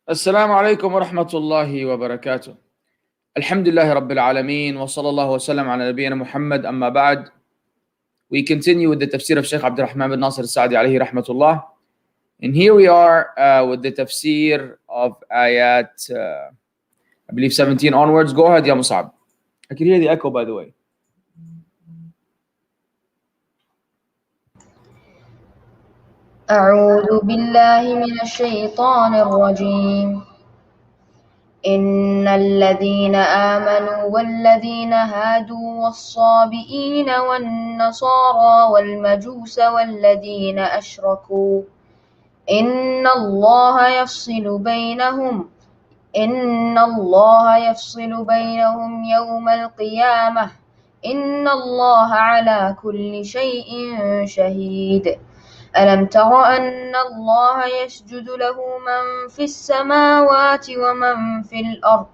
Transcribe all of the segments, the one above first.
السلام عليكم ورحمة الله وبركاته. الحمد لله رب العالمين وصلى الله وسلم على نبينا Muhammad. أما بعد, we continue with the tafsir of Sheikh Abdul Rahman bin Nasir Sa'di alayhi rahmatullah. And here we are with the tafsir of Aayaat, I believe 17 onwards. Go ahead, Ya Mussab. I can hear the echo, by the way. أعوذ بالله من الشيطان الرجيم. إن الذين آمنوا والذين هادوا والصابئين والنصارى والمجوس والذين أشركوا إن الله يفصل بينهم يوم القيامة إن الله على كل شيء شهيد. ألم تر أن الله يسجد له من في السماوات ومن في الأرض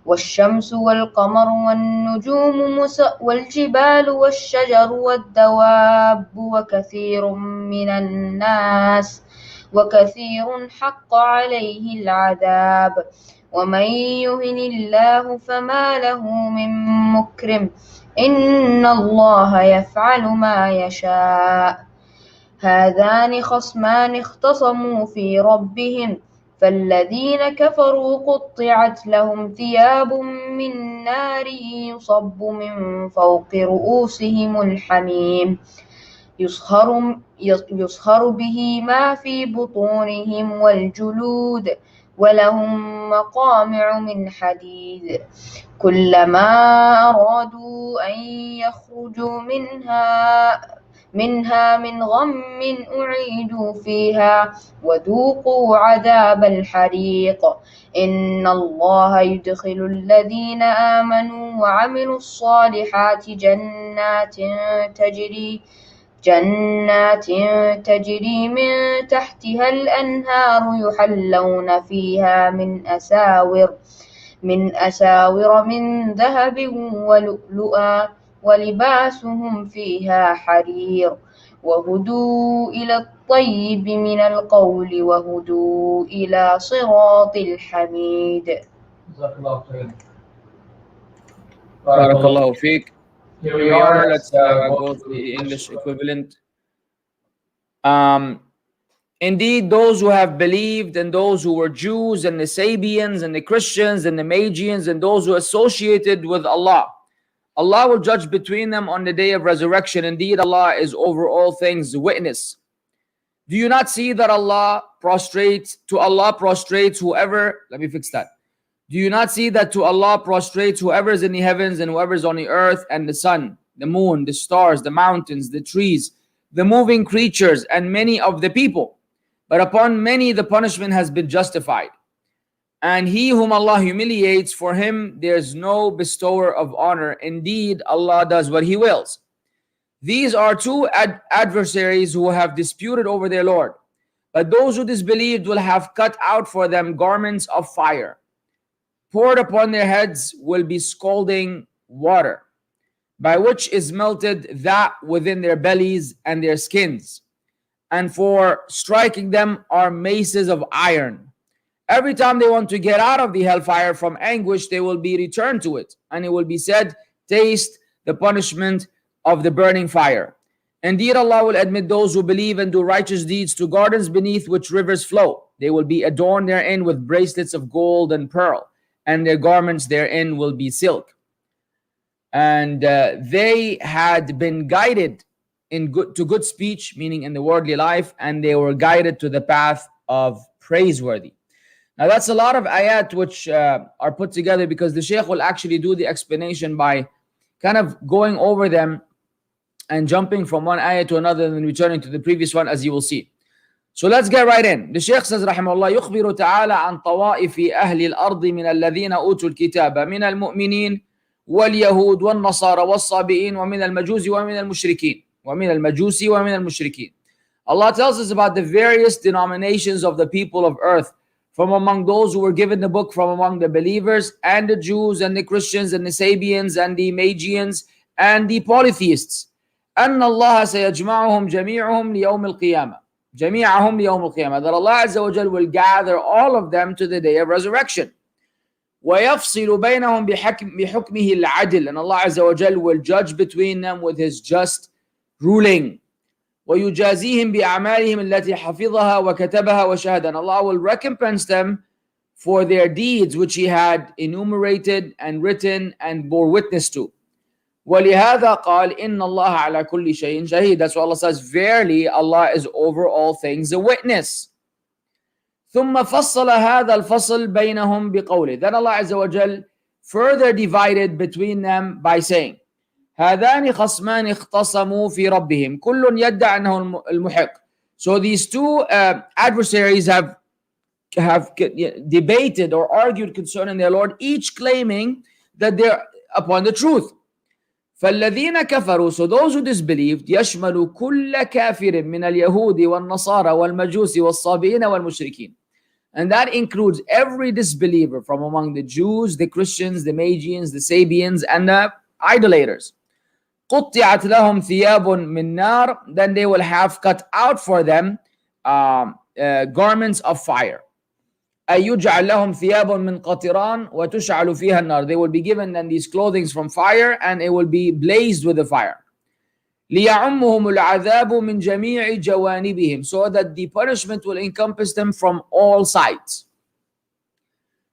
والشمس والقمر والنجوم والجبال والشجر والدواب وكثير حق عليه العذاب ومن يهن الله فما له من مكرم إن الله يفعل ما يشاء. هذان خصمان اختصموا في ربهم فالذين كفروا قطعت لهم ثياب من نار يصب من فوق رؤوسهم الحميم يصهر به ما في بطونهم والجلود ولهم مقامع من حديد كلما أرادوا أن يخرجوا منها من غم أعيدوا فيها وذوقوا عذاب الحريق إن الله يدخل الذين آمنوا وعملوا الصالحات جنات تجري من تحتها الأنهار يحلون فيها من أساور من ذهب ولؤلؤا ولباسهم فيها حرير وهدوا إلى الطيب من القول وهدوا إلى صراط الحميد. جزاك الله خير. بارك الله فيك. Here we are. Let's go through the English equivalent. Indeed, those who have believed and those who were Jews and the Sabians and the Christians and the Magians and those who associated with Allah, Allah will judge between them on the day of resurrection. Indeed, Allah is over all things witness. Do you not see that Allah prostrates whoever, let me fix that. Do you not see that to Allah prostrates whoever is in the heavens and whoever is on the earth and the sun, the moon, the stars, the mountains, the trees, the moving creatures, and many of the people? But upon many the punishment has been justified. And he whom Allah humiliates, for him there is no bestower of honor. Indeed, Allah does what He wills. These are two adversaries who have disputed over their Lord. But those who disbelieved will have cut out for them garments of fire. Poured upon their heads will be scalding water, by which is melted that within their bellies and their skins. And for striking them are maces of iron. Every time they want to get out of the hellfire from anguish, they will be returned to it. And it will be said, taste the punishment of the burning fire. Indeed, Allah will admit those who believe and do righteous deeds to gardens beneath which rivers flow. They will be adorned therein with bracelets of gold and pearl, and their garments therein will be silk. And they had been guided to good speech, meaning in the worldly life, and they were guided to the path of praiseworthy. Now that's a lot of ayat which are put together because the Shaykh will actually do the explanation by kind of going over them and jumping from one ayat to another and then returning to the previous one, as you will see. So let's get right in. The Shaykh says, Rahimahullah, يخبر تعالى عن طوائف أهل الأرض من الذين أوتوا الكتاب من المؤمنين واليهود والنصارى والصابئين ومن المجوس ومن المشركين. Allah tells us about the various denominations of the people of earth, from among those who were given the book from among the believers, and the Jews and the Christians and the Sabians and the Magians and the polytheists. أن الله سيجمعهم جميعهم ليوم القيامة. جميعهم ليوم القيامة, that Allah Azza wa Jal will gather all of them to the day of resurrection. وَيَفْصِلُ بَيْنَهُمْ بِحُكْمِهِ الْعَدْلِ, and Allah Azza wa Jal will judge between them with His just ruling. وَيُجَازِيهِمْ بِأَعْمَالِهِمْ الَّتِي حَفِظَهَا وَكَتَبَهَا وَشَهَدَ, and Allah will recompense them for their deeds which He had enumerated and written and bore witness to. وَلِهَذَا قَالْ إِنَّ اللَّهَ عَلَى كُلِّ شَيْءٍ شَهِيدٌ, that's why Allah says, verily Allah is over all things a witness. ثُمَّ فَصَّلَ هَذَا الْفَصْلِ بَيْنَهُمْ بِقَوْلِهِ, then Allah Azza wa Jal further divided between them by saying, هَذَانِ خَصْمَانِ اخْتَصَمُوا فِي رَبِّهِمْ كُلٌّ يَدَّعِ أَنَّهُ الْمُحِقُّ. So these two adversaries have debated or argued concerning their Lord, each claiming that they're upon the truth. فَالَّذِينَ كَفَرُوا, so those who disbelieved, يَشْمَلُ كُلَّ كَافِرٍ مِنَ الْيَهُودِ وَالنَّصَارَى وَالْمَجُوسِ وَالصَّابِئِينَ وَالْمُشْرِكِينَ, and that includes every disbeliever from among the Jews, the Christians, the Magians, the Sabians, and the idolaters. قُطِّعَتْ لَهُمْ ثِيَابٌ مِّن نَارٍ, then they will have cut out for them garments of fire. أَيْ يُجْعَلْ لَهُمْ ثِيَابٌ مِّن قَطِرَانٍ وَتُشْعَلُ فِيهَا النَّارِ, they will be given then these clothings from fire, and it will be blazed with the fire. لِيَعُمُّهُمُ الْعَذَابُ مِنْ جَمِيعِ جَوَانِبِهِمْ, so that the punishment will encompass them from all sides.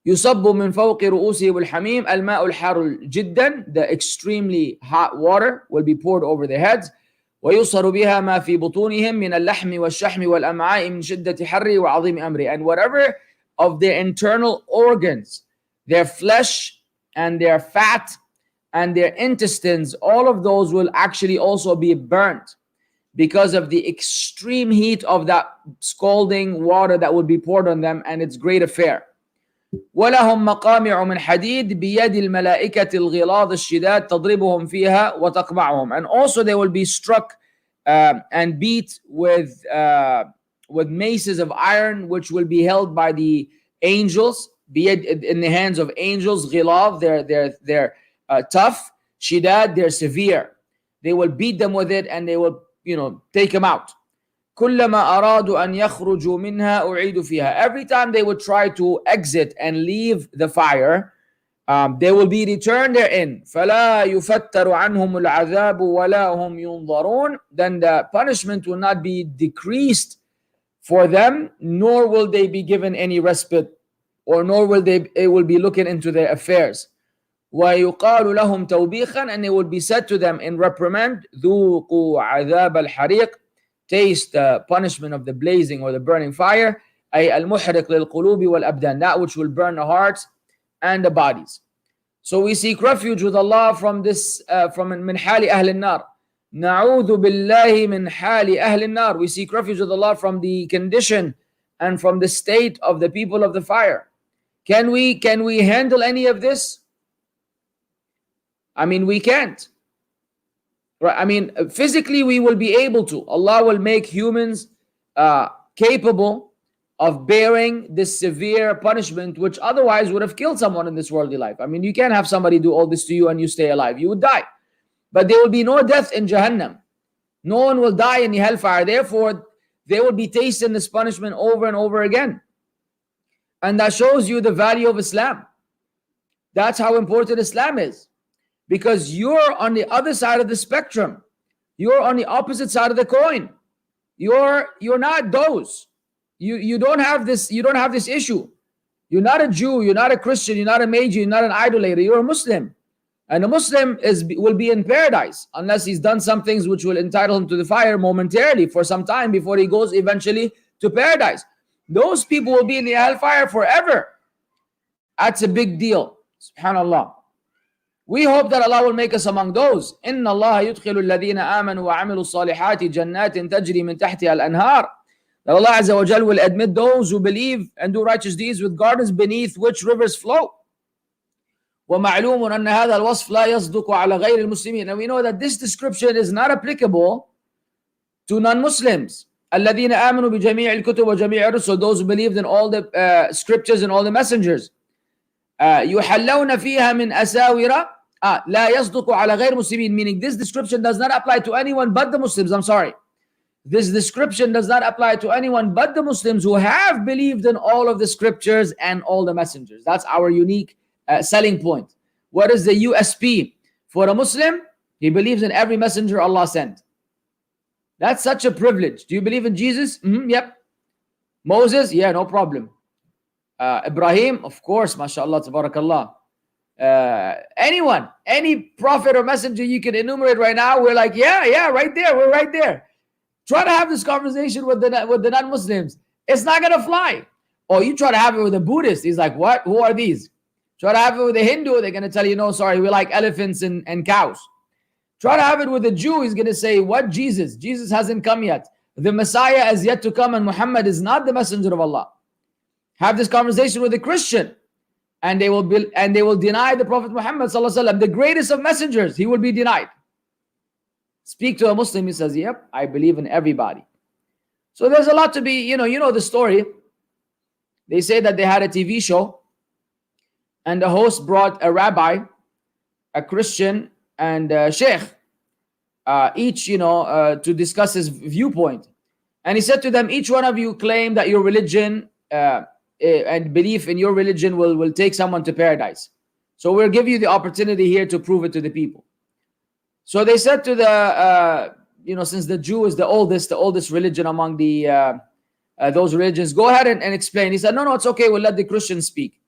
يُصَبُّ مِنْ فَوْقِ رُؤُوسِهِمُ الْحَمِيمُ الْمَاءُ الْحَارُ جِدًّا, the extremely hot water will be poured over their heads. وَيُصَرُ بِهَا مَا فِي بُطُونِهِمْ مِنَ اللَّحْمِ وَالشَّحْمِ وَالْأَمْعَاءِ مِنْ شِدَّةِ حَرِّهِ وَعَظِيمِ أَمْرِهِ, and whatever of their internal organs, their flesh and their fat and their intestines, all of those will actually also be burnt because of the extreme heat of that scalding water that would be poured on them and its great affair. وَلَهُمْ مَقَامِعُ مِنْ حَدِيدٍ بِيَدِ الْمَلَائِكَةِ الْغِلَاظِ الشِّدَادِ تَضْرِبُهُمْ فِيهَا وَتَقْمَعُهُم, and also they will be struck and beat with maces of iron, which will be held by the angels, in the hands of angels. Ghilab, they're tough. Shidad, they're severe. They will beat them with it, and they will take them out. كلما أرادوا أن يخرجوا منها أعيدوا فيها, every time they would try to exit and leave the fire, they will be returned therein. فلا يفتر عنهم العذاب ولا هم ينظرون, then the punishment will not be decreased for them, nor will they be given any respite, or nor will they will be looking into their affairs. وَيُقَالُ لَهُمْ تَوْبِيخًا, and it will be said to them in reprimand, ذُوقُوا عَذَابَ الْحَرِيقِ, taste the punishment of the blazing or the burning fire. أي المحرق للقلوب والأبدان, that which will burn the hearts and the bodies. So we seek refuge with Allah from this, from من حال أهل النار. نعوذ بالله من حال أهل النار, we seek refuge with Allah from the condition and from the state of the people of the fire. Can we handle any of this? I mean, we can't. Right? I mean, physically we will be able to. Allah will make humans capable of bearing this severe punishment, which otherwise would have killed someone in this worldly life. I mean, you can't have somebody do all this to you and you stay alive. You would die. But there will be no death in Jahannam. No one will die in the hellfire. Therefore, they will be tasting this punishment over and over again. And that shows you the value of Islam. That's how important Islam is. Because you're on the other side of the spectrum. You're on the opposite side of the coin. You're not those. You don't have this issue. You're not a Jew, you're not a Christian, you're not a Magi, you're not an idolater, you're a Muslim. And a Muslim will be in paradise unless he's done some things which will entitle him to the fire momentarily for some time before he goes eventually to paradise. Those people will be in the hellfire forever. That's a big deal. Subhanallah. We hope that Allah will make us among those. إِنَّ اللَّهَ يُدْخِلُ الَّذِينَ آمَنُوا وَعَمِلُوا الصَّالِحَاتِ جَنَّاتٍ تَجْرِي مِنْ تَحْتِهَا الْأَنْهَارِ. That Allah Azza wa Jal will admit those who believe and do righteous deeds with gardens beneath which rivers flow. وَمَعْلُومٌ أَنَّ هَذَا الْوَصْفَ لَا يَصْدُقُ عَلَى غَيْرِ الْمُسْلِمِينَ. And we know that this description is not applicable to non-Muslims. الَّذِينَ آمَنُوا بِجَمِيعِ الْكُتُبِ وَجَمِيعِ الرُّسُلِ, those who believed in all the scriptures and all the messengers. يُحَلَّوْنَ فِيهَا مِنْ أَسَاوِرَ لا يصدق على غير مسلمين, meaning this description does not apply to anyone but the Muslims. I'm sorry. this description does not apply to anyone but the Muslims who have believed in all of the scriptures and all the messengers. That's our unique selling point. What is the USP for a Muslim? He believes in every messenger Allah sent. That's such a privilege. Do you believe in Jesus? Yep. Moses? Yeah, no problem. Ibrahim? Of course, mashallah, tabarakallah. Anyone, any prophet or messenger you can enumerate right now, we're like, yeah, right there. We're right there. Try to have this conversation with the non-Muslims. It's not going to fly. Or you try to have it with a Buddhist. He's like, what? Who are these? Try to have it with a Hindu. They're going to tell you, no, sorry, we like elephants and cows. Try to have it with a Jew. He's going to say, what? Jesus? Jesus hasn't come yet. The Messiah is yet to come and Muhammad is not the messenger of Allah. Have this conversation with a Christian and they will deny the Prophet Muhammad sallallahu alaihi wasallam, the greatest of messengers. He will be denied. Speak to a Muslim, he says, yep, I believe in everybody. So there's a lot to be, you know the story. They say that they had a TV show and the host brought a rabbi, a Christian, and a sheikh, each, to discuss his viewpoint. And he said to them, each one of you claim that your religion and belief in your religion will take someone to paradise. So we'll give you the opportunity here to prove it to the people. So they said to the, since the Jew is the oldest religion among the those religions, go ahead and explain. He said, no, it's okay. We'll let the Christians speak.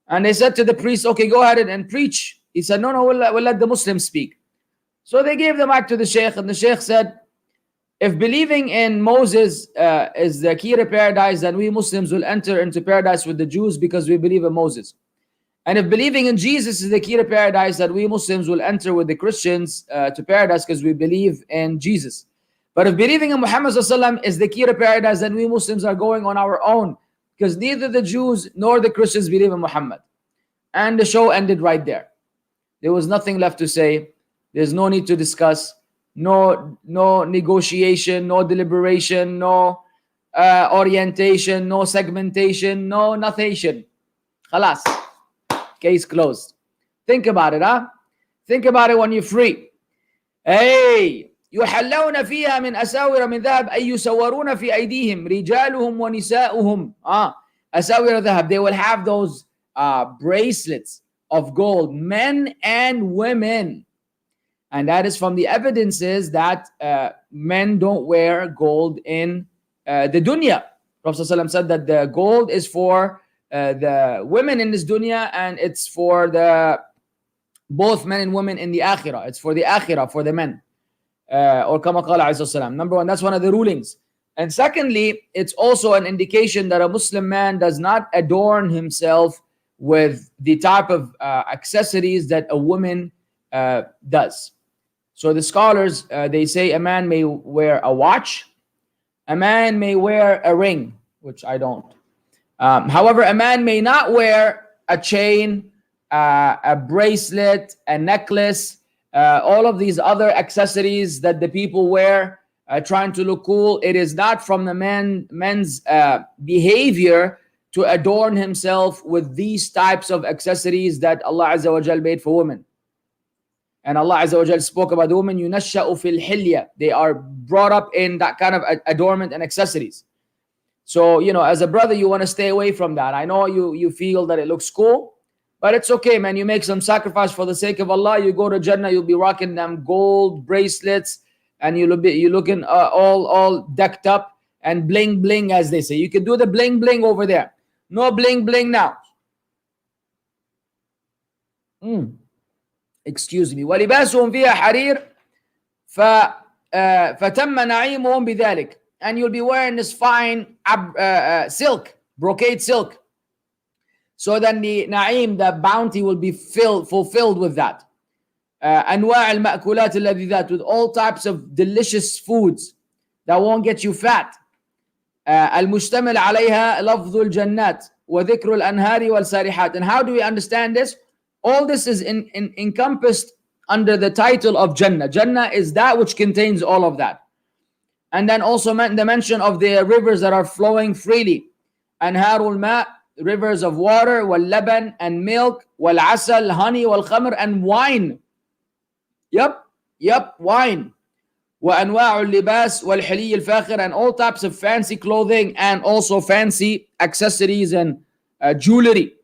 And they said to the priest, okay, go ahead and preach. He said, no, we'll let the Muslims speak. So they gave the mic to the sheikh, and the sheikh said, if believing in Moses is the key to paradise, then we Muslims will enter into paradise with the Jews because we believe in Moses. And if believing in Jesus is the key to paradise, then we Muslims will enter with the Christians to paradise because we believe in Jesus. But if believing in Muhammad ﷺ is the key to paradise, then we Muslims are going on our own because neither the Jews nor the Christians believe in Muhammad. And the show ended right there. There was nothing left to say. There's no need to discuss. No negotiation, no deliberation, no orientation, no segmentation, no nothing. Khalas. Case closed. Think about it, huh? Think about it when you're free. Hey, يحلون فيها من أساور من ذهب أي يسورون في أيديهم رجالهم ونساؤهم. أساور ذهب. They will have those bracelets of gold, men and women. And that is from the evidences that men don't wear gold in the dunya. Prophet ﷺ said that the gold is for the women in this dunya, and it's for the both men and women in the akhirah. It's for the akhirah, for the men. Or kama qala alayhi salam. Number one, that's one of the rulings. And secondly, it's also an indication that a Muslim man does not adorn himself with the type of accessories that a woman does. So the scholars, they say a man may wear a watch, a man may wear a ring, which I don't. However, a man may not wear a chain, a bracelet, a necklace, all of these other accessories that the people wear, trying to look cool. It is not from the men's behavior to adorn himself with these types of accessories that Allah Azza wa Jal made for women. And Allah Azza wa Jal spoke about the women, يُنَشَّأُ فِي الْحِلْيَةِ. They are brought up in that kind of adornment and accessories. So, as a brother, you want to stay away from that. I know you feel that it looks cool, but it's okay, man. You make some sacrifice for the sake of Allah. You go to Jannah, you'll be rocking them gold bracelets, and you're looking all decked up and bling bling, as they say. You can do the bling bling over there. No bling bling now. Excuse me. وَلِبَاسُهُمْ فِيهَا حَرِيرٌ فَتَمَّ نَعِيمُهُمْ بِذَلِكَ. And you'll be wearing this fine silk, brocade silk. So then the na'im, the bounty, will be fulfilled with that. أنواع المأكولات اللذيذات, with all types of delicious foods that won't get you fat. المشتمل عليها لفظ الجنات وذكر الأنهار والسارحات. And how do we understand this? All this is encompassed under the title of Jannah. Jannah is that which contains all of that. And then also the mention of the rivers that are flowing freely. Anharul ma, rivers of water, wal laban, and milk, wal asal, honey, wal khamr, and wine. Yep, wine. وأنواع اللباس والحلي الفاخر, and all types of fancy clothing and also fancy accessories and jewelry.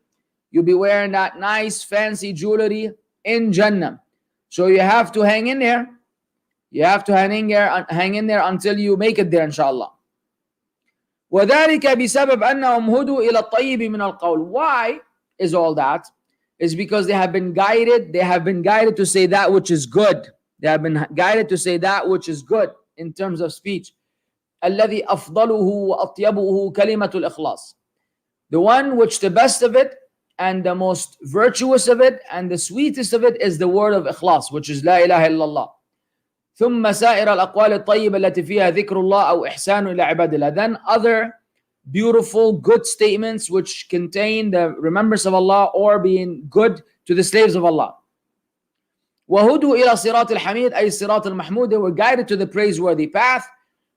You'll be wearing that nice fancy jewelry in Jannah. So you have to hang in there. You have to hang in there until you make it there, inshallah. وذلك بسبب أنهم هدوا إلى الطيب من القول. Why is all that? Is because they have been guided. They have been guided to say that which is good. They have been guided to say that which is good in terms of speech. الذي أفضله وأطيبه كلمة الإخلاص. The one which the best of it and the most virtuous of it and the sweetest of it is the word of ikhlas, which is لا إله إلا الله. ثم سائر الأقوال الطيبة التي فيها ذكر الله أو إحسان إلى عباد الله. Then other beautiful, good statements which contain the remembrance of Allah or being good to the slaves of Allah. وهدوا إلى صراط الحميد أي الصراط المحمود. They were guided to the praiseworthy path.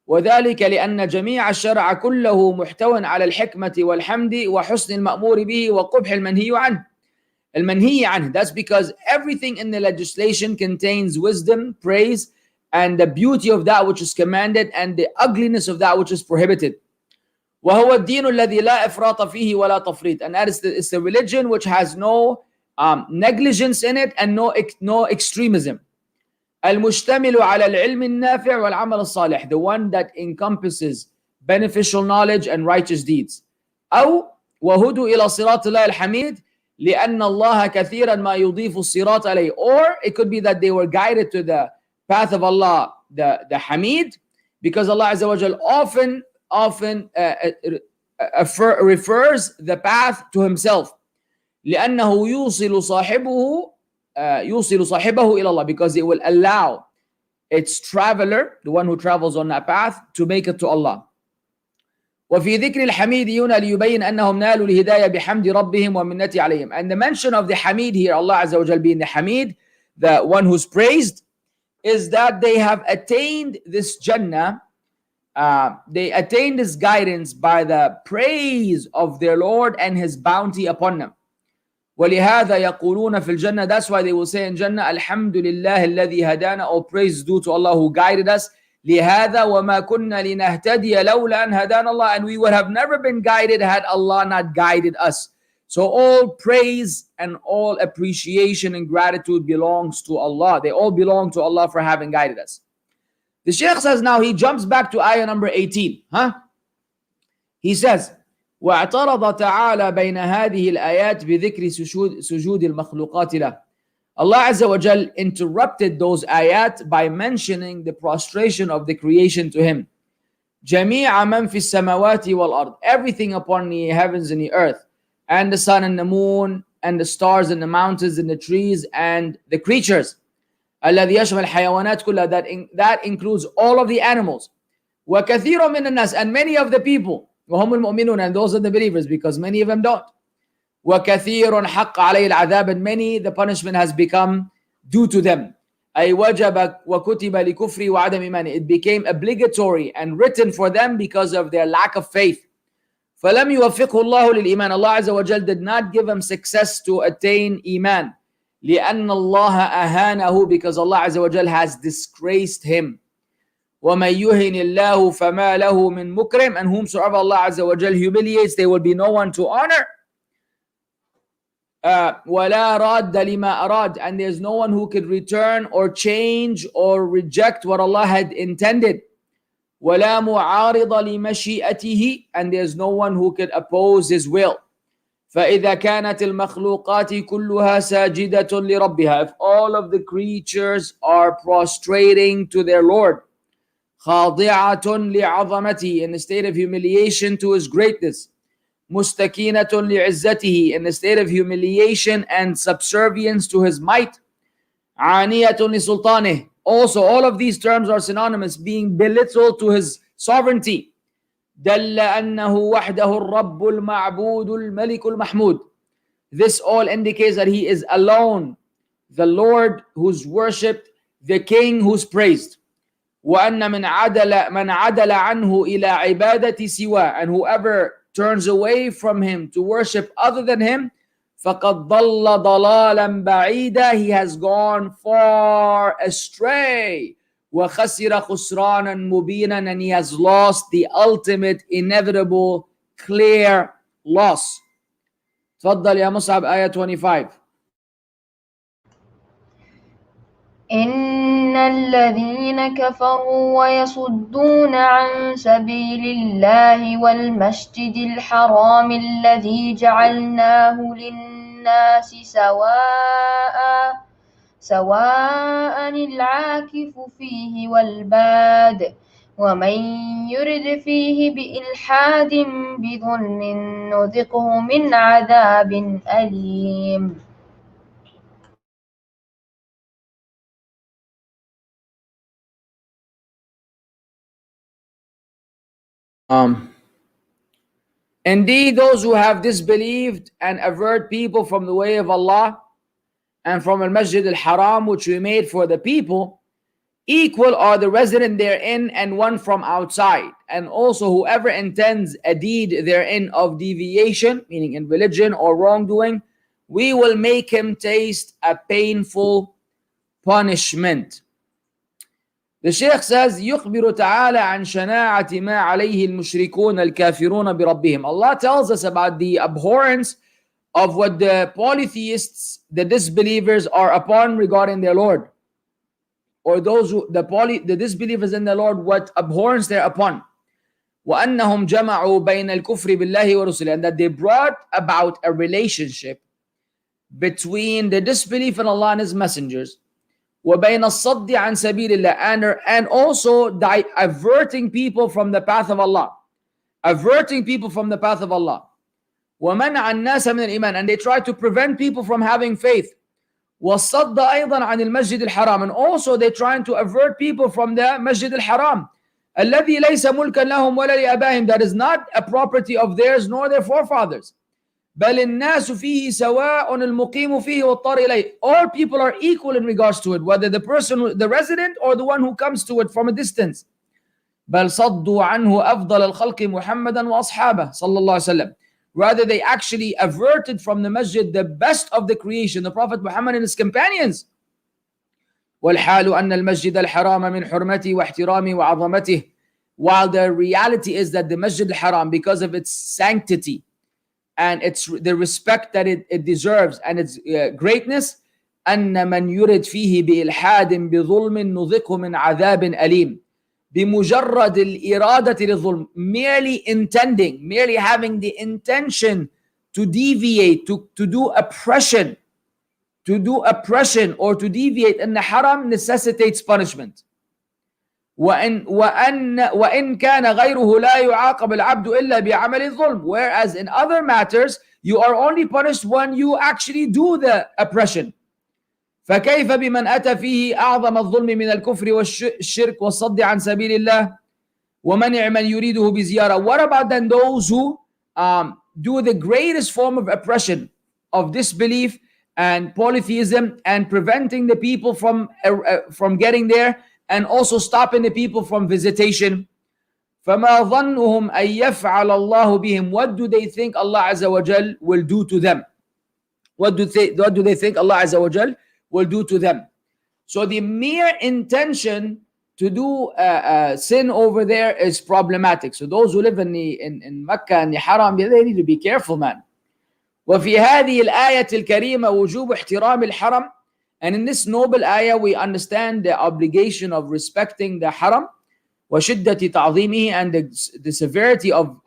وذلك لأن جميع الشرع كله محتوى على الحكمة والحمد وحسن المأمور به وقبح المنهي عنه. المنهي عنه. That's because everything in the legislation contains wisdom, praise, and the beauty of that which is commanded and the ugliness of that which is prohibited. وهو الدين الذي لا إفراط فيه ولا تفريط. And that is it's the religion which has no negligence in it and no extremism. المشتمل على العلم النافع والعمل الصالح. The one that encompasses beneficial knowledge and righteous deeds. أو وهدوا إلى صراط الله الحميد لأن الله كثيرا ما يضيف الصراط عليه. Or it could be that they were guided to the path of Allah, the Hamid, because Allah Azza wa Jal often refers the path to himself. لأنه يوصل صاحبه إلى الله, because it will allow its traveler, the one who travels on that path, to make it to Allah. وفي ذكر الحميد هنا ليبين أنهم نالوا الهداية بحمد ربهم ومنته عليهم. And the mention of the Hamid here, Allah Azza wa Jal being the Hamid, the one who's praised, is that they have attained this Jannah. They attained this guidance by the praise of their Lord and His bounty upon them. ولهذا يقولون في الجنة. That's why they will say in Jannah, الحمد لله الذي هدانا. All praise due to Allah who guided us. لهذا وما كنا لنهتدي لولا أن هدانا الله. And we would have never been guided had Allah not guided us. So all praise and all appreciation and gratitude belongs to Allah. They all belong to Allah for having guided us. The Shaykh says now, he jumps back to ayah number 18. He says, وَاعْتَرَضَ تَعَالَى بَيْنَ هَذِهِ الْآيَاتِ بِذِكْرِ سُجُودِ الْمَخْلُوقَاتِ لَهُ. Allah Azza wa Jal interrupted those ayat by mentioning the prostration of the creation to Him. جَمِيعَ مَنْ فِي السَّمَوَاتِ وَالْأَرْضِ. Everything upon the heavens and the earth, and the sun and the moon, and the stars and the mountains and the trees and the creatures. الذي يشمل الحيوانات كلها. That includes all of the animals. وكثير من الناس, and many of the people. وهم المؤمنون, and those are the believers, because many of them don't. وكثير حق عليه العذاب, and many the punishment has become due to them. أي وجب وكتب لكفر وعدم إيمان. It became obligatory and written for them because of their lack of faith. فلم يوفقه الله للإيمان. Allah Azza wa Jal did not give him success to attain Iman. لأن الله أهانه, because Allah Azza wa Jal has disgraced him. وَمَنْ يُهِنِ اللَّهُ فَمَا لَهُ مِنْ مُكْرِمٍ. And whomsoever Allah Azza wa Jal humiliates, there will be no one to honor. وَلَا رَادَّ لِمَا أَرَادَ. And there's no one who could return or change or reject what Allah had intended. وَلَا مُعَارِضَ لِمَشِيئَتِهِ. And there's no one who could oppose His will. فإذا كانت المخلوقات كلها ساجدة لربها. If all of the creatures are prostrating to their Lord, خاضعة لعظمته, in a state of humiliation to His greatness, مستكينة لعزته, in a state of humiliation and subservience to His might, عانية لسلطانه. Also, all of these terms are synonymous, being belittled to His sovereignty. دل أنه وحده الرب المعبود الملك المحمود. This all indicates that He is alone, the Lord who's worshipped, the King who's praised. وأن من عدل عنه إلى عبادة سواه. And whoever turns away from Him to worship other than Him, فقد ضل ضلالا بعيدا. He has gone far astray. وَخَسِرَ خُسْرَانًا مُبِينًا, and he has lost the ultimate, inevitable, clear loss. تفضل يا مصعب آية 25. إن الذين كفروا ويصدون عن سبيل الله والمسجد الحرام الذي جعلناه للناس سواء العاكف فيه والباد ومن يرد فيه بإلحاد بظلم نذقه من عذاب أليم. Indeed, those who have disbelieved and avert people from the way of Allah and from al Masjid al Haram, which we made for the people, equal are the resident therein and one from outside. And also whoever intends a deed therein of deviation, meaning in religion or wrongdoing, we will make him taste a painful punishment. The Shaykh says, يخبر تعالى عن شناعة ما عليه المشركون الكافرون بربهم. Allah tells us about the abhorrence of what the polytheists, the disbelievers, are upon regarding their Lord. Or those who, the disbelievers in the Lord, what abhorrence they're upon. وأنهم جمعوا بين الكفر بالله ورسله, and that they brought about a relationship between the disbelief in Allah and His messengers, وبين الصد عن سبيل الله, and also averting people from the path of Allah, averting people from the path of Allah. ومنع الناس من الإيمان, and they try to prevent people from having faith. والصد أيضا عن المسجد الحرام, and also they're trying to avert people from the Masjid al-Haram الذي ليس ملكا لهم ولا لآبائهم, that is not a property of theirs nor their forefathers. بل الناس فيه سواء المقيم فيه والطار إليه, all people are equal in regards to it, whether the person, the resident, or the one who comes to it from a distance. بل صدوا عنه أفضل الخلق محمدا وأصحابه صلى الله عليه وسلم, rather they actually averted from the masjid the best of the creation, the Prophet Muhammad and his companions. والحال أن المسجد الحرام من حرمته واحترامه وعظمته, while the reality is that the Masjid al-Haram, because of its sanctity and its the respect that it deserves and its greatness, أن من يرد فيه بإلحاد بظلم نذقه من عذاب أليم. بمجرد الإرادة للظلم, merely having the intention to deviate, to do oppression or to deviate in the haram necessitates punishment. وإن كان غيره لا يعاقب العبد إلا بعمل الظلم, whereas in other matters you are only punished when you actually do the oppression. فكيف بمن أتى فيه أعظم الظلم من الكفر والشرك والصد عن سبيل الله ومنع من يريده بزيارة. What about then those who do the greatest form of oppression of disbelief and polytheism and preventing the people from getting there, and also stopping the people from visitation? فما ظنهم أن يفعل الله بهم, what do they think Allah Azza wa Jal will do to them? What do they think Allah Azza wa Jal will do to them? So the mere intention to do sin over there is problematic. So those who live in Mecca and the Haram, they need to be careful, man. وفي هذه الآية الكريمة وجوب احترام الحرم, and in this noble ayah we understand the obligation of respecting the haram, وشدة تعظيمه, and the severity of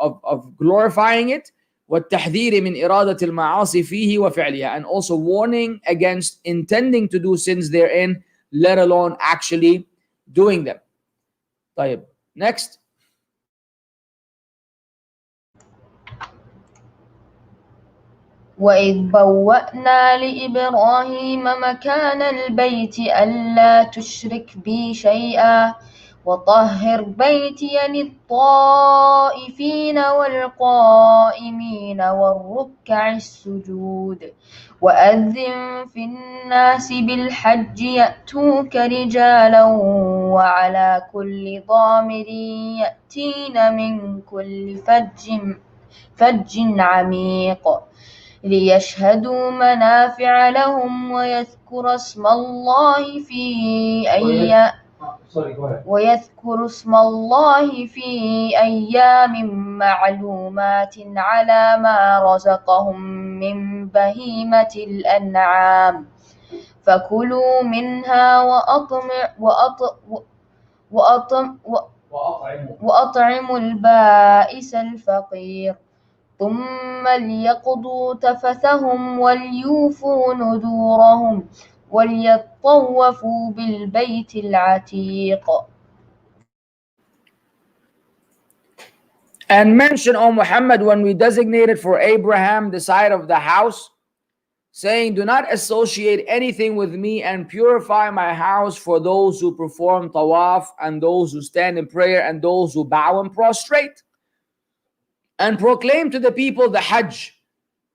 glorifying it, والتحذير من إرادة المعاصي فيه وفعلها, and also warning against intending to do sins therein, let alone actually doing them. طيب, next. وإذ بوأنا لإبراهيم مكان البيت ألا تشرك بي شيئا وطهر بيتي للطائفين والقائمين والركع السجود وأذن في الناس بالحج يأتوك رجالا وعلى كل ضامر يأتين من كل فج عميق ليشهدوا منافع لهم ويذكر اسم الله في ويذكر اسم الله في أيام معلومات على ما رزقهم من بهيمة الأنعام فكلوا منها وأطعموا البائس الفقير ثم ليقضوا تفثهم وليوفوا نذورهم وليطوفوا بالبيت العتيق. And mention, O Muhammad, when we designated for Abraham the side of the house, saying, do not associate anything with me and purify my house for those who perform tawaf and those who stand in prayer and those who bow and prostrate. And proclaim to the people the Hajj.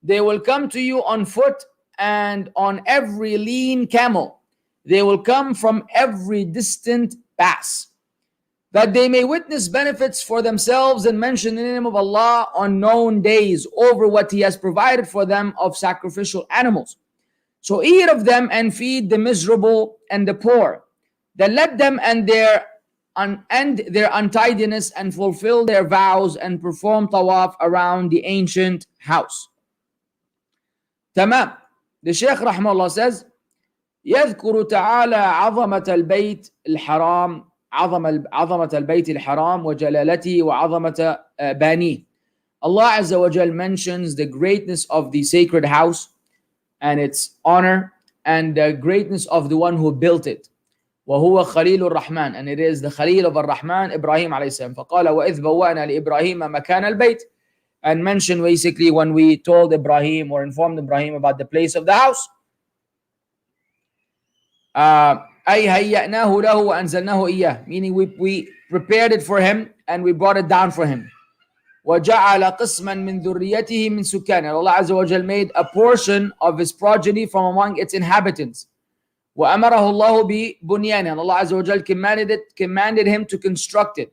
They will come to you on foot and on every lean camel. They will come from every distant pass, that they may witness benefits for themselves and mention the name of Allah on known days over what He has provided for them of sacrificial animals. So eat of them and feed the miserable and the poor. Then let them end their untidiness and fulfill their vows and perform tawaf around the ancient house. Tamam. The Shaykh Rahmahullah says, يذكر تعالى عظمة البيت الحرام عظمة البيت الحرام وجلالته وعظمة بانيه. Allah Azza wa Jal mentions the greatness of the sacred house and its honor and the greatness of the one who built it. وهو خليل الرحمن, and it is the Khalil of Ar-Rahman, Ibrahim alayhi salam. فقال وإذ بوأنا لإبراهيم مكان البيت, and mention basically when we told Ibrahim or informed Ibrahim about the place of the house. أي هيأناه له وأنزلناه إياه, meaning we prepared it for him and we brought it down for him. وجعل قسما من ذريته من سكانه, Allah Azza wa Jal made a portion of his progeny from among its inhabitants. وأمره الله ببنيانه, and Allah Azza wa Jal commanded him to construct it.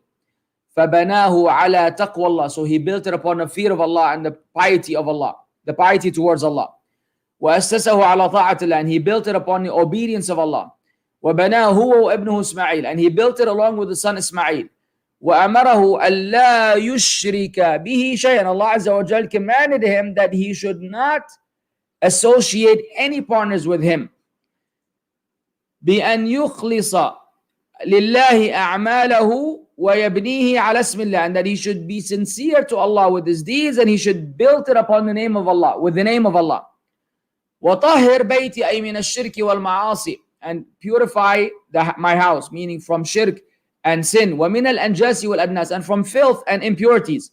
فبناه على تقوى الله, so he built it upon the fear of Allah and the piety of Allah, the piety towards Allah. وأسسه على طاعة الله, and he built it upon the obedience of Allah. وبناه هو وابنه إسماعيل, and he built it along with the son Ismail. وأمره ألا يشرك به شيئا, Allah Azza wa Jal commanded him that he should not associate any partners with him. بأن يخلص لله أعماله ويبنيه على اسم الله, and that he should be sincere to Allah with his deeds and he should build it upon the name of Allah, with the name of Allah. وطهر بيتي أي من الشرك والمعاصي, and purify my house, meaning from shirk and sin. ومن الأنجاس والأدناس, and from filth and impurities.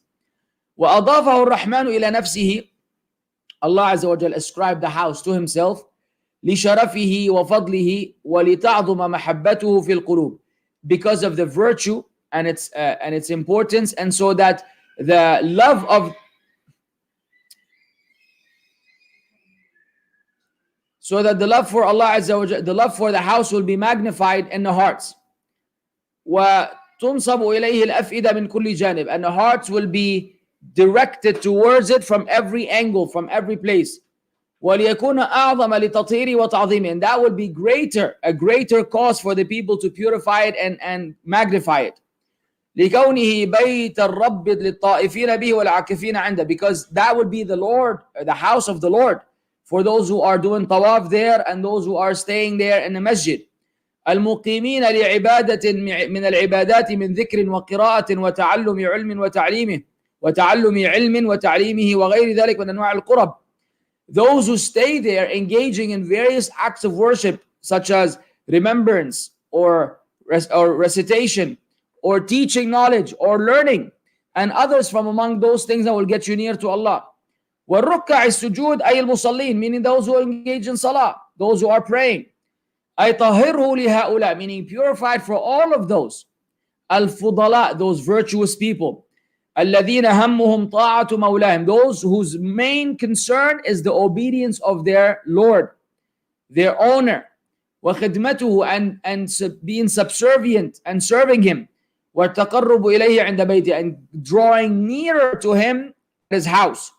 وأضافه الرحمن إلى نفسه, Allah Azza wa Jal ascribed the house to himself. لشرفه وفضله ولتعظم محبته في القلوب, because of the virtue and its importance, and so that the love of for Allah Azza wa Jalla, the love for the house will be magnified in the hearts. وتنصب إليه الأفئدة من كل جانب, and the hearts will be directed towards it from every angle, from every place. وَلِيَكُونَ أَعْظَمَ لِتَطْهِيرِ وَتَعْظِيمِ, and that will be a greater cause for the people to purify it and magnify it. لِكَوْنِهِ بَيْتَ الرَّبِّ لِلطَّائِفِينَ بِهِ وَالْعَاكِفِينَ عِنْدَهُ, because that would be the Lord, the house of the Lord, for those who are doing tawaf there and those who are staying there in the masjid. المقيمين لعبادة من العبادات من ذكر وقراءة وتعلم علم وتعليمه وغير ذلك من أنواع القرب. Those who stay there engaging in various acts of worship such as remembrance or recitation or teaching knowledge or learning, and others from among those things that will get you near to Allah. والركع السجود أي المصلين, meaning those who engage in salah, those who are praying. أي طهره لهؤلاء, meaning purified for all of those. الفضلاء, those virtuous people. الذين همهم طاعة مولاهم, those whose main concern is the obedience of their Lord, their owner. وخدمته, and being subservient and serving him. والتقرب إليه عند بيته, and drawing nearer to him at his house.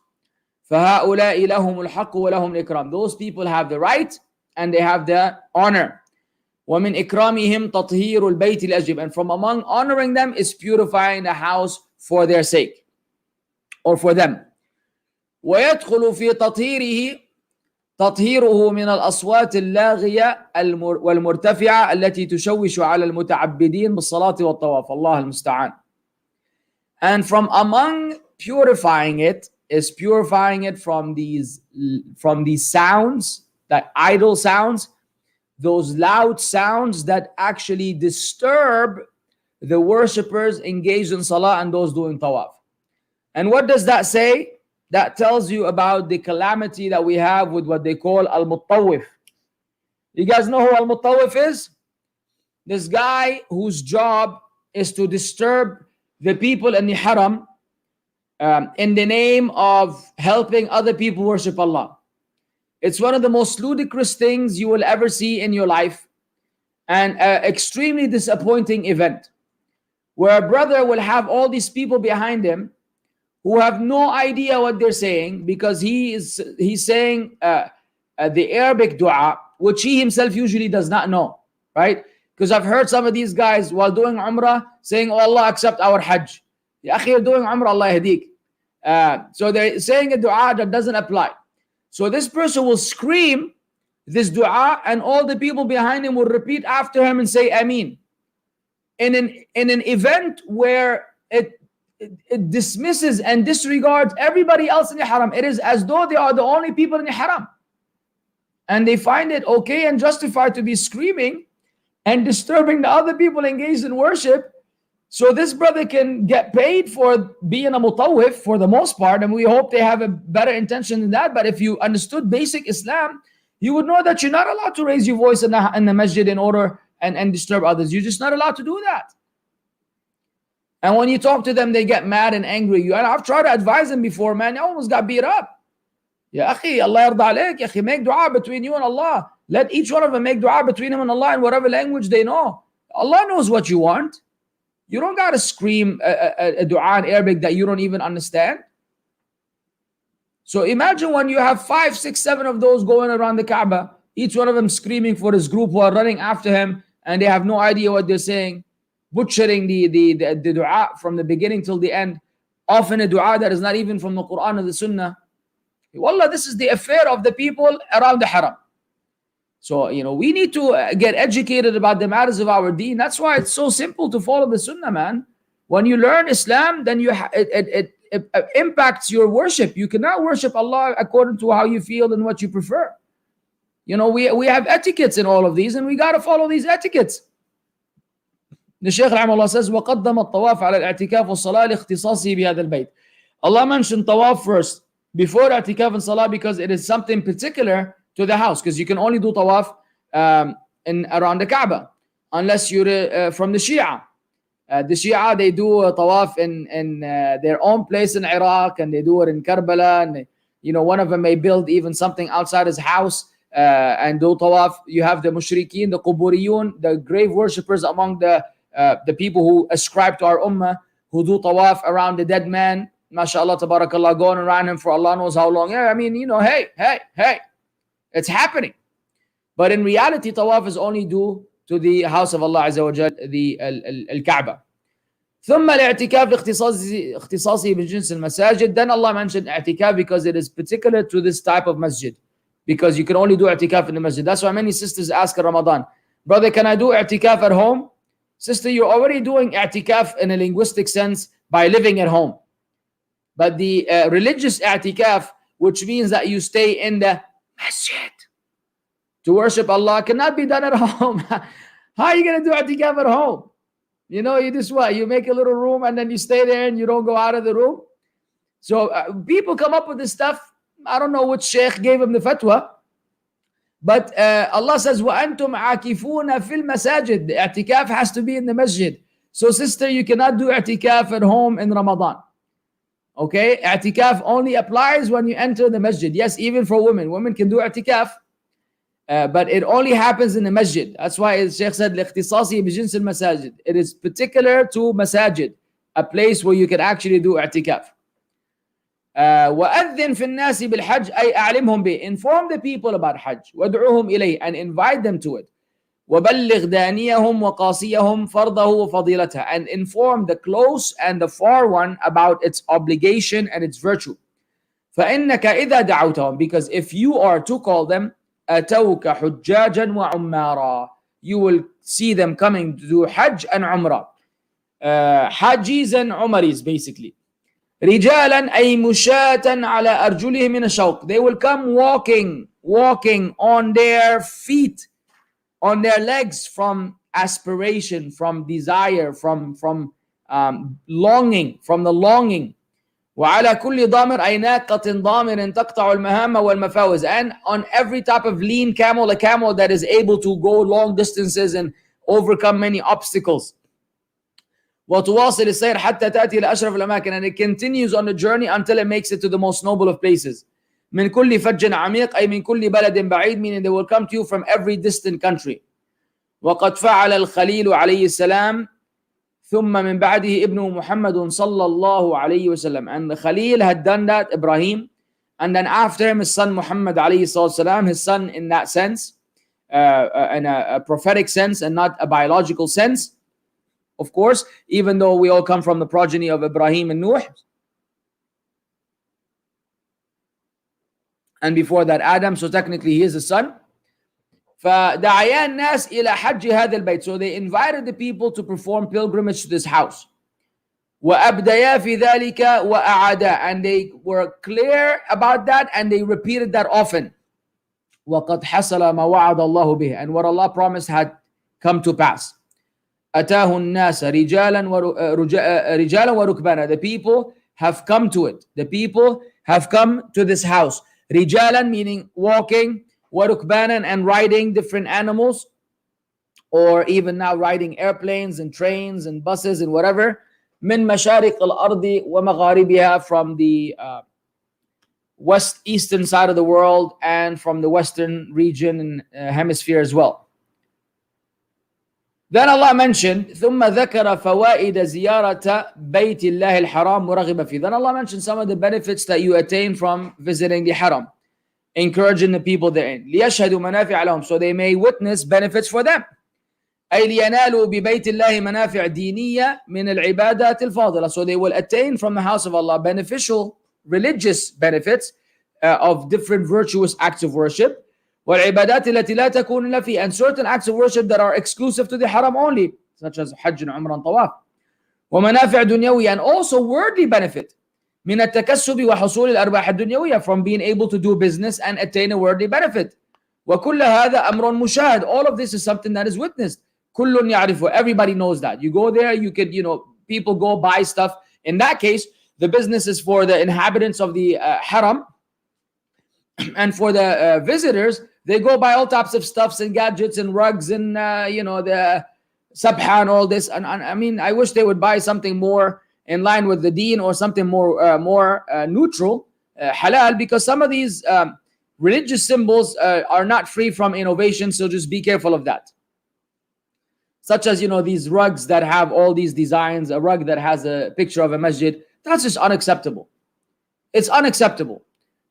فهؤلاء لهم الحق ولهم الإكرام, those people have the right and they have the honor. وَمِنْ إِكْرَامِهِمْ تَطْهِيرُ الْبَيْتِ لِأَجْلِهِمْ. And from among honoring them is purifying the house for their sake, or for them. ويدخل في تطهيره من الأصوات اللاغية والمرتفعة التي تشوش على المتعبدين بالصلاة والطواف. الله المستعان. And from among purifying it is purifying it from these sounds, that idle sounds, those loud sounds that actually disturb the worshippers engaged in salah and those doing tawaf. And what does that say? That tells you about the calamity that we have with what they call al-muttawif. You guys know who al-muttawif is? This guy whose job is to disturb the people in the haram in the name of helping other people worship Allah. It's one of the most ludicrous things you will ever see in your life, and an extremely disappointing event, where a brother will have all these people behind him who have no idea what they're saying, because he's saying the Arabic dua, which he himself usually does not know, right? Because I've heard some of these guys while doing Umrah saying, "Oh, Allah accept our Hajj." Ya akhi, you're doing Umrah, Allah yahdik. So they're saying a dua that doesn't apply. So this person will scream this dua, and all the people behind him will repeat after him and say Ameen. In an event where it dismisses and disregards everybody else in the haram. It is as though they are the only people in the haram. And they find it okay and justified to be screaming and disturbing the other people engaged in worship. So this brother can get paid for being a mutawif for the most part, and we hope they have a better intention than that. But if you understood basic Islam, you would know that you're not allowed to raise your voice in the masjid in order and disturb others. You're just not allowed to do that. And when you talk to them, they get mad and angry. And I've tried to advise them before, man. I almost got beat up. Ya akhi, Allah yarda alayk. Ya akhi, make dua between you and Allah. Let each one of them make dua between him and Allah in whatever language they know. Allah knows what you want. You don't got to scream a dua in Arabic that you don't even understand. So imagine when you have 5, 6, 7 of those going around the Kaaba, each one of them screaming for his group who are running after him, and they have no idea what they're saying, butchering the dua from the beginning till the end, often a dua that is not even from the Quran or the Sunnah. Wallah, this is the affair of the people around the haram. So, we need to get educated about the matters of our deen. That's why it's so simple to follow the Sunnah, man. When you learn Islam, then it impacts your worship. You cannot worship Allah according to how you feel and what you prefer. We have etiquettes in all of these, and we got to follow these etiquettes. The Shaykh Rahimahullah says, وَقَدَّمَ الطَّوَافَ عَلَى الْاعْتِكَافِ وَالصَّلَاةِ لِاخْتِصَاصِهِ بِهَذَا الْبَيْتِ. Allah mentioned tawaf first, before i'tikaf and salah, because it is something particular to the house, because you can only do tawaf around the Kaaba, unless you're from the Shia. The Shia, they do a tawaf in their own place in Iraq, and they do it in Karbala, and one of them may build even something outside his house and do tawaf. You have the mushrikeen, the quburiyun, the grave worshippers among the people who ascribe to our ummah, who do tawaf around the dead man, mashallah, tabarakallah, going around him for Allah knows how long. Yeah, I mean, hey, it's happening. But in reality, tawaf is only due to the house of Allah Azza wa Jal, the Kaaba. ثم الاعتكاف لاختصاصه بجنس المساجد. Then Allah mentioned i'tikaf because it is particular to this type of masjid, because you can only do i'tikaf in the masjid. That's why many sisters ask in Ramadan, brother, can I do i'tikaf at home? Sister, you're already doing i'tikaf in a linguistic sense by living at home. But the religious i'tikaf, which means that you stay in the masjid to worship Allah, cannot be done at home. How are you going to do i'tikaf at home? You just what? You make a little room and then you stay there and you don't go out of the room. So people come up with this stuff. I don't know which sheikh gave him the fatwa. But Allah says, وَأَنْتُمْ عَاكِفُونَ فِي الْمَسَاجِدِ. The i'tikaf has to be in the masjid. So sister, you cannot do i'tikaf at home in Ramadan. Okay? I'tikaf only applies when you enter the masjid. Yes, even for women. Women can do i'tikaf. But it only happens in the masjid. That's why the Shaykh said, لِاخْتِصَاصِهِ بِجِنْسِ الْمَسَاجِد. It is particular to masajid, a place where you can actually do i'tikaf. وَأَذِّنْ فِي النَّاسِ بِالْحَجِّ أي أعلمهم به. Inform the people about Hajj. وَادْعُوهُمْ إِلَيْهِ. And invite them to it. وبلغ دانيهم وقاصيهم فرضه وفضيلته, and inform the close and the far one about its obligation and its virtue. فإنك إذا دعوتهم, because if you are to call them, أتوك حجاجا وعمارا, you will see them coming to do Hajj and Umrah. Hajjis and Umaris basically. رجالا أي مشاة على أرجلهم من الشوق, they will come walking on their feet, on their legs, from aspiration, from desire, from longing, from the longing. وعلى كل ضامر أي ناقة ضامر تقطع المهام والمفاوز, and on every type of lean camel, a camel that is able to go long distances and overcome many obstacles. وتواصل السير حتى تأتي إلى أشرف الأماكن, and it continues on the journey until it makes it to the most noble of places. من كل فج عميق أي من كل بلد بعيد, meaning they will come to you from every distant country. وقد فعل الخليل عليه السلام ثم من بعده ابنه محمد صلى الله عليه وسلم, and the Khalil had done that, Ibrahim, and then after him his son Muhammad عليه الصلاة والسلام, his son in that sense, in a prophetic sense and not a biological sense, of course, even though we all come from the progeny of Ibrahim and Nuh, and before that Adam, so technically he is a son. فدعيا الناس إلى حج هذا البيت, so they invited the people to perform pilgrimage to this house. وأبديا في ذلك وأعادا, and they were clear about that and they repeated that often. وقد حصل ما وعد الله به, and what Allah promised had come to pass. أتاه الناس رجالا وركبانا, the people have come to it, the people have come to this house. رجالا meaning walking, وركبانا and riding different animals, or even now riding airplanes and trains and buses and whatever. من مشارق الأرض ومغاربها, from the eastern side of the world and from the western region and hemisphere as well. Then Allah mentioned ثم ذكر فوائد زيارة بيت الله الحرام ورغب فيه. Then Allah mentioned some of the benefits that you attain from visiting the haram, encouraging the people therein. ليشهدوا منافع لهم, so they may witness benefits for them. أي لينالوا ببيت الله منافع دينية من العبادات الفاضلة, so they will attain from the house of Allah beneficial religious benefits of different virtuous acts of worship. والعبادات التي لا تكون إلا فيه, and certain acts of worship that are exclusive to the haram only, such as Hajj and Umrah and Tawaf. ومنافع دنيوية, and also worldly benefit. من التكسب وحصول الأرباح الدنيوية, from being able to do business and attain a worldly benefit. وكل هذا أمر مشاهد, all of this is something that is witnessed. كل يعرفه, everybody knows that. You go there, you could, people go buy stuff. In that case, the business is for the inhabitants of the haram, and for the visitors, they go buy all types of stuffs and gadgets and rugs and the sabha and all this. And I mean, I wish they would buy something more in line with the deen, or something more neutral, halal, because some of these religious symbols are not free from innovation, so just be careful of that. Such as, these rugs that have all these designs, a rug that has a picture of a masjid, that's just unacceptable. It's unacceptable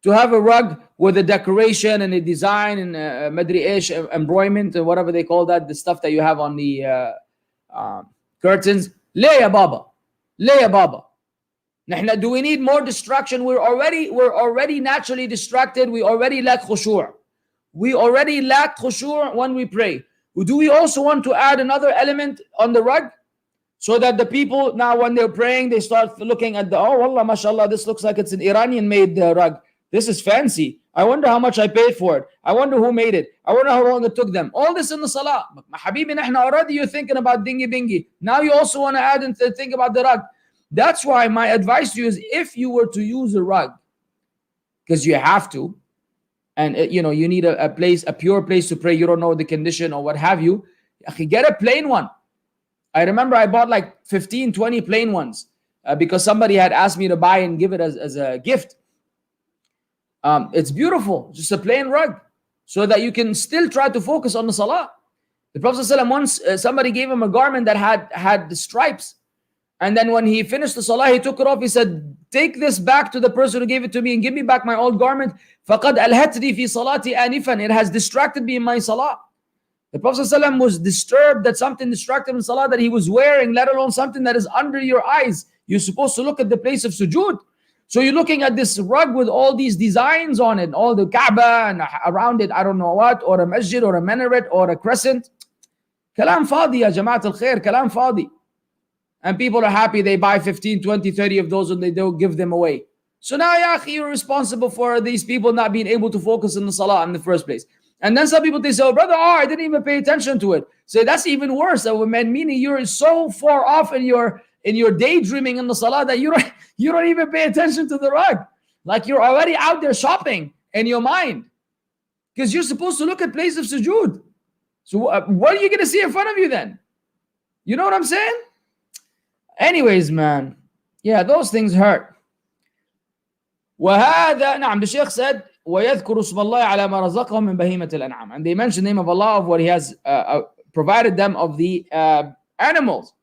to have a rug with a decoration and a design and madri ish, embroiderment and whatever they call that, the stuff that you have on the curtains. ليه يا بابا? ليه يا بابا؟ نحن, do we need more distraction? We're already naturally distracted. We already lack khushu'. We already lack khushu' when we pray. Do we also want to add another element on the rug? So that the people now, when they're praying, they start looking at oh wallah, mashallah, this looks like it's an Iranian made rug. This is fancy. I wonder how much I paid for it. I wonder who made it. I wonder how long it took them. All this in the salah. Habibi, already you're thinking about dingy bingy. Now you also want to add and think about the rug. That's why my advice to you is, if you were to use a rug, because you have to, and you need a pure place to pray, you don't know the condition or what have you, get a plain one. I remember I bought like 15, 20 plain ones because somebody had asked me to buy and give it as a gift. It's beautiful, just a plain rug, so that you can still try to focus on the salah. The Prophet ﷺ once, somebody gave him a garment that had the stripes, and then when he finished the salah, he took it off. He said, take this back to the person who gave it to me and give me back my old garment. فَقَدْ أَلْهَتْنِي فِي صَلَاتِي آنِفًا, it has distracted me in my salah. The Prophet ﷺ was disturbed that something distracted him in salah that he was wearing, let alone something that is under your eyes. You're supposed to look at the place of sujood. So you're looking at this rug with all these designs on it, all the Kaaba and around it, I don't know what, or a masjid or a minaret or a crescent. Kalam fadi ya Jama'at al-Khair, kalam fadi. And people are happy they buy 15, 20, 30 of those and they don't give them away. So now, ya akhi, you're responsible for these people not being able to focus on the salah in the first place. And then some people, they say, oh brother, I didn't even pay attention to it. So that's even worse. Meaning you're so far off in your daydreaming in the salah that you don't even pay attention to the rug. Like you're already out there shopping in your mind. Because you're supposed to look at place of sujood. So what are you going to see in front of you then? You know what I'm saying? Anyways, man. Yeah, those things hurt. وهذا نعم, the Shaykh said, وَيَذْكُرُ اسْمَ اللَّهِ عَلَى مَا رَزَقَهُم مِّن بَهِيمَةِ الْأَنْعَامِ. And they mention the name of Allah of what He has provided them of the animals.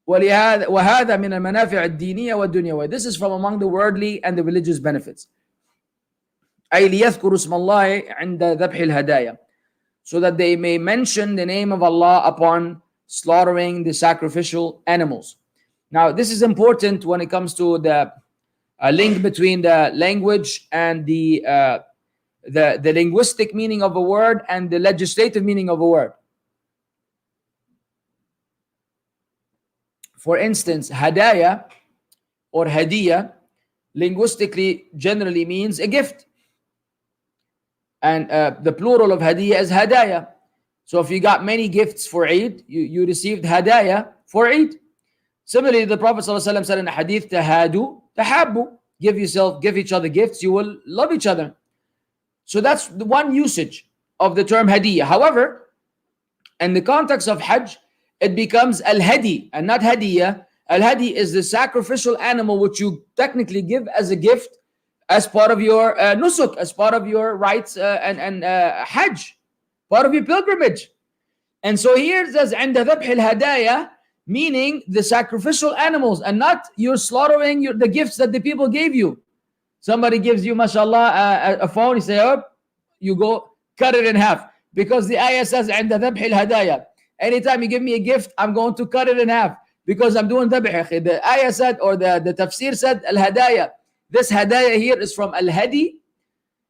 وَهَذَا مِنَ الْمَنَافِعِ الدِّينِيَّةِ وَالدُّنْيَوِيَّةِ. This is from among the worldly and the religious benefits. أي ليذكروا اسم الله عند ذبح الهدايا. So that they may mention the name of Allah upon slaughtering the sacrificial animals. Now, this is important when it comes to the link between the language and the linguistic meaning of a word and the legislative meaning of a word. For instance, hadaya or hadiya linguistically generally means a gift. And the plural of hadiya is hadaya. So if you got many gifts for Eid, you received hadaya for Eid. Similarly, the Prophet ﷺ said in a hadith, tahadu, tahabbu. Give each other gifts, you will love each other. So that's the one usage of the term hadiyah. However, in the context of Hajj, it becomes al-hadi and not hadiyah. Al-hadi is the sacrificial animal which you technically give as a gift as part of your nusuk, as part of your rites and Hajj, part of your pilgrimage. And so here it says, عند ذبح الهدايا, meaning the sacrificial animals and not you're slaughtering the gifts that the people gave you. Somebody gives you, mashallah, a phone, you say, oh, you go cut it in half. Because the ayah says, عند ذبح الهدايا. Anytime you give me a gift, I'm going to cut it in half because I'm doing dhabh. The ayah said, or the tafsir said, al-hadaya. This hadaya here is from al-hadi,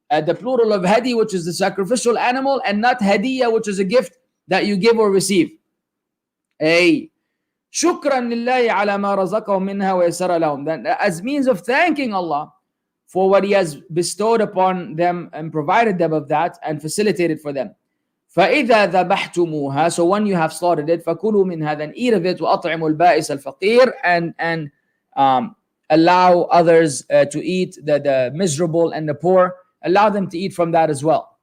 the plural of hadi, which is the sacrificial animal, and not hadiyah, which is a gift that you give or receive. Hey, shukran lillahi ala ma razaqahum minha wa yassara lahum. Then, as means of thanking Allah for what He has bestowed upon them and provided them of that and facilitated for them. فَإِذَا ذَبَحْتُمُوهَا. So when you have slaughtered it, فَكُلُوا مِنْهَا, then eat of it, وَأَطْعِمُوا الْبَائِسَ الْفَقِيرَ, and allow others to eat, the miserable and the poor, allow them to eat from that as well.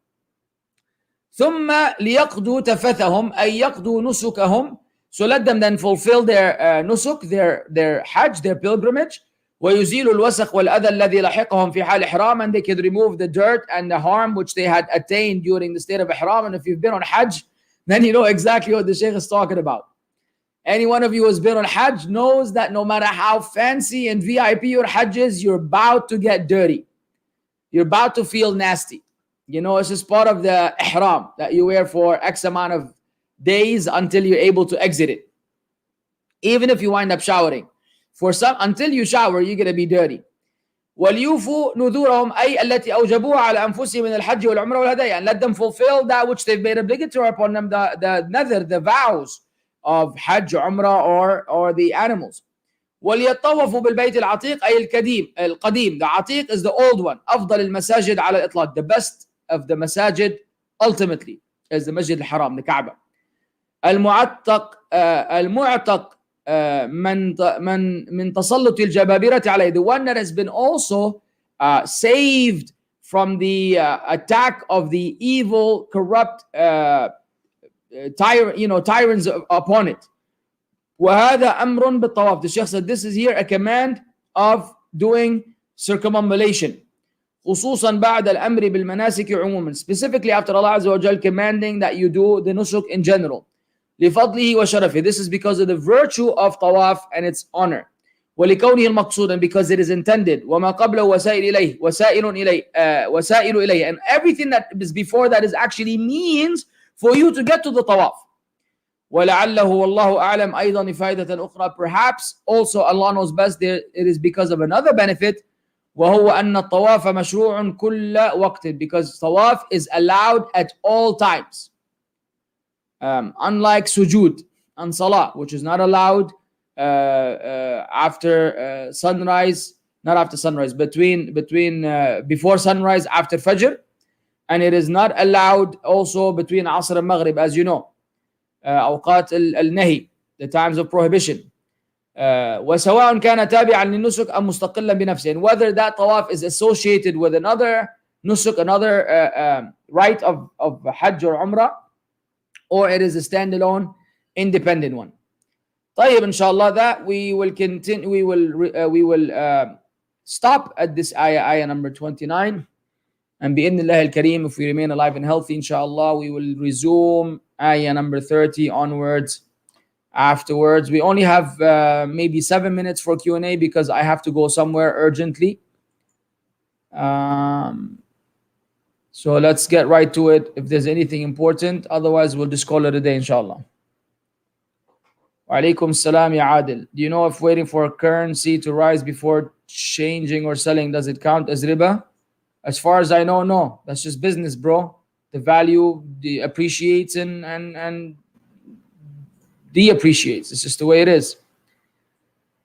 ثُمَّ لِيَقْضُوا تَفَثَهُمْ أَيْ يَقْضُوا نُسُكَهُمْ. So let them then fulfill their nusuk, their hajj, their pilgrimage. وَيُزِيلُ الْوَسَخْ وَالْأَذَى الَّذِي لَحِقَهُمْ فِي حَالِ إِحْرَامٍ. And they could remove the dirt and the harm which they had attained during the state of ihram. And if you've been on hajj, then you know exactly what the Shaykh is talking about. Any one of you who has been on hajj knows that no matter how fancy and VIP your hajj is, you're about to get dirty. You're about to feel nasty. You know, it's just part of the ihram that you wear for X amount of days until you're able to exit it. Even if you wind up showering. For some, until you shower, you're going to be dirty. وَلْيُوفُوا نُذُورَهُمْ أي التي أوجبوها على أنفسهم من الحج والعمرة والهدايا. And let them fulfill that which they've made obligatory upon them, the nadhr, the vows of hajj, umrah, or the animals. وَلْيَطَّوَفُوا بِالْبَيْتِ الْعَتِيقِ أي القديم. The atiq is the old one. أفضل المساجد على الإطلاق. The best of the masajid ultimately is the Masjid al-Haram, the Kaaba. المعتق من تسلط الجبابرة عليه. The one that has been also saved from the attack of the evil, corrupt tyrants upon it. وهذا أمر بالطواف. The Shaykh said this is here a command of doing circumambulation. خصوصا بعد الأمر بالمناسك عموما. Specifically after Allah Azza wa Jal commanding that you do the nusuk in general. لفضله وشرفه. This is because of the virtue of tawaf and its honor. ولكونه المقصود, and because it is intended. وما قبله وسائل إليه. And everything that is before that is actually means for you to get to the tawaf. وَلَعَلَّهُ وَاللَّهُ أَعْلَمْ أَيْضًا فَائِدَةً أُخْرى. Perhaps also Allah knows best, it is because of another benefit. وَهُوَ أَنَّ الطَّوَافَ مَشْرُوعٌ كُلَّ وَقْتٍ, because tawaf is allowed at all times. Unlike sujood and salah, which is not allowed after sunrise, not after sunrise, before sunrise, after fajr, and it is not allowed also between asr and maghrib, as you know, أوقات النهي, the times of prohibition. وسواء كان تابعا للنسك أم مستقلا بنفسه, and whether that tawaf is associated with another nusuk, another rite of hajj or umrah, or it is a standalone independent one. طيب, inshallah, that we will continue, we will stop at this ayah number 29, and bi'idhnillah al-kareem, if we remain alive and healthy, inshallah, we will resume ayah number 30 onwards. Afterwards, we only have maybe 7 minutes for Q&A because I have to go somewhere urgently. So let's get right to it if there's anything important. Otherwise, we'll just call it a day, inshallah. Wa alaikum salam, ya Adil. Do you know if waiting for a currency to rise before changing or selling, does it count as riba? As far as I know, no. That's just business, bro. The value appreciates and deappreciates. It's just the way it is.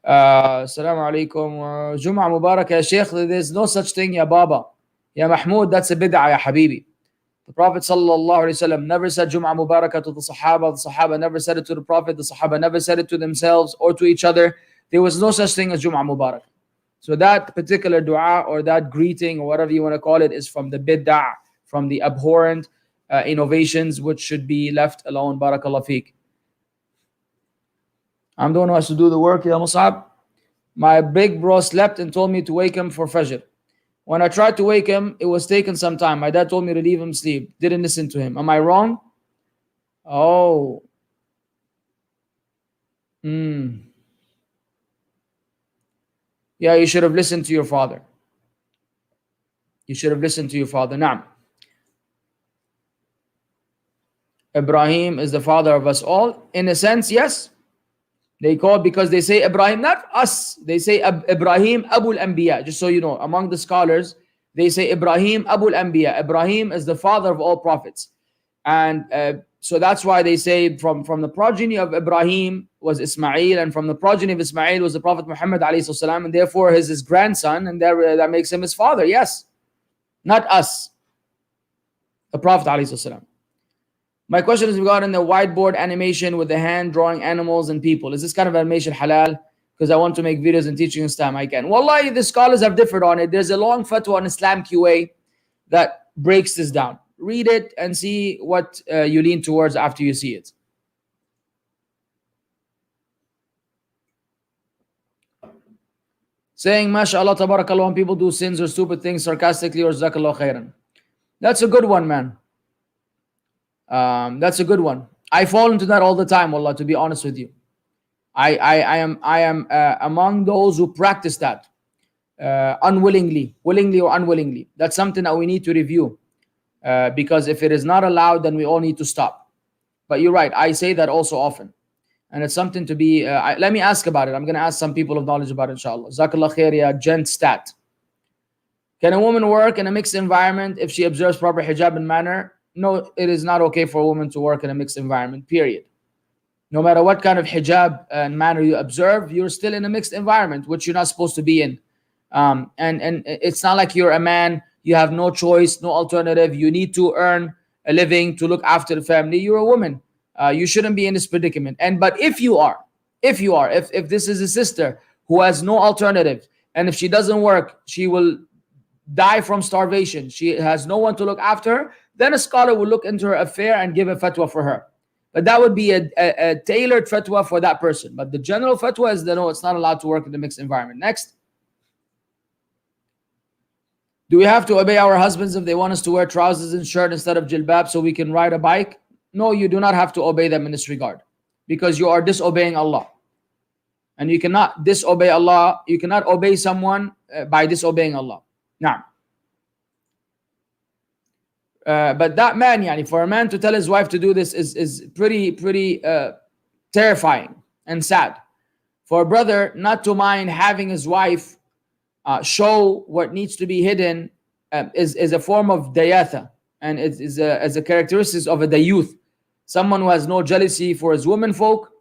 Assalamu alaikum. Jum'ah Mubarak, ya Sheikh. There's no such thing, ya Baba. Ya Mahmoud, that's a bid'ah, ya Habibi. The Prophet sallallahu alaihi wasallam never said Jum'ah Mubarakah to the Sahaba. The Sahaba never said it to the Prophet. The Sahaba never said it to themselves or to each other. There was no such thing as Jum'ah Mubarakah. So that particular dua or that greeting or whatever you want to call it is from the bid'ah, from the abhorrent innovations which should be left alone. Barakallah feek. I'm the one who has to do the work, ya Mussab. My big bro slept and told me to wake him for Fajr. When I tried to wake him, it was taking some time. My dad told me to leave him sleep. Didn't listen to him. Am I wrong? Oh. Yeah, you should have listened to your father. You should have listened to your father. Naam. Ibrahim is the father of us all. In a sense, yes. They call, because they say Ibrahim, not us. They say Ibrahim Abu al-Anbiya. Just so you know, among the scholars, they say Ibrahim Abu al-Anbiya. Ibrahim is the father of all prophets. And so that's why they say from the progeny of Ibrahim was Ismail, and from the progeny of Ismail was the Prophet Muhammad alayhi salam, and therefore his grandson, and that makes him his father. Yes, not us, the Prophet alayhi salam. My question is regarding the whiteboard animation with the hand drawing animals and people. Is this kind of animation halal? Because I want to make videos and teaching Islam. I can. Wallahi, the scholars have differed on it. There's a long fatwa on Islam QA that breaks this down. Read it and see what you lean towards after you see it. Saying, MashaAllah, tabarakallah, when people do sins or stupid things sarcastically, or jazakallah khairan. That's a good one, man. That's a good one. I fall into that all the time, wallah, to be honest with you. I am among those who practice that unwillingly, willingly or unwillingly. That's something that we need to review. Because if it is not allowed, then we all need to stop. But you're right, I say that also often. And it's something to be, let me ask about it. I'm going to ask some people of knowledge about it, inshallah. Jazakallah khair, ya gent stat. Can a woman work in a mixed environment if she observes proper hijab and manner? No, it is not okay for a woman to work in a mixed environment, period. No matter what kind of hijab and manner you observe, you're still in a mixed environment, which you're not supposed to be in. And it's not like you're a man. You have no choice, no alternative. You need to earn a living to look after the family. You're a woman. You shouldn't be in this predicament. But if this is a sister who has no alternative, and if she doesn't work, she will die from starvation. She has no one to look after her. Then a scholar will look into her affair and give a fatwa for her. But that would be a tailored fatwa for that person. But the general fatwa is that no, it's not allowed to work in the mixed environment. Next. Do we have to obey our husbands if they want us to wear trousers and shirt instead of jilbab so we can ride a bike? No, you do not have to obey them in this regard, because you are disobeying Allah. And you cannot disobey Allah. You cannot obey someone by disobeying Allah. Now, But that man, yani, for a man to tell his wife to do this is pretty terrifying and sad. For a brother not to mind having his wife show what needs to be hidden is a form of dayatha, and it is a characteristic of the youth, someone who has no jealousy for his women folk,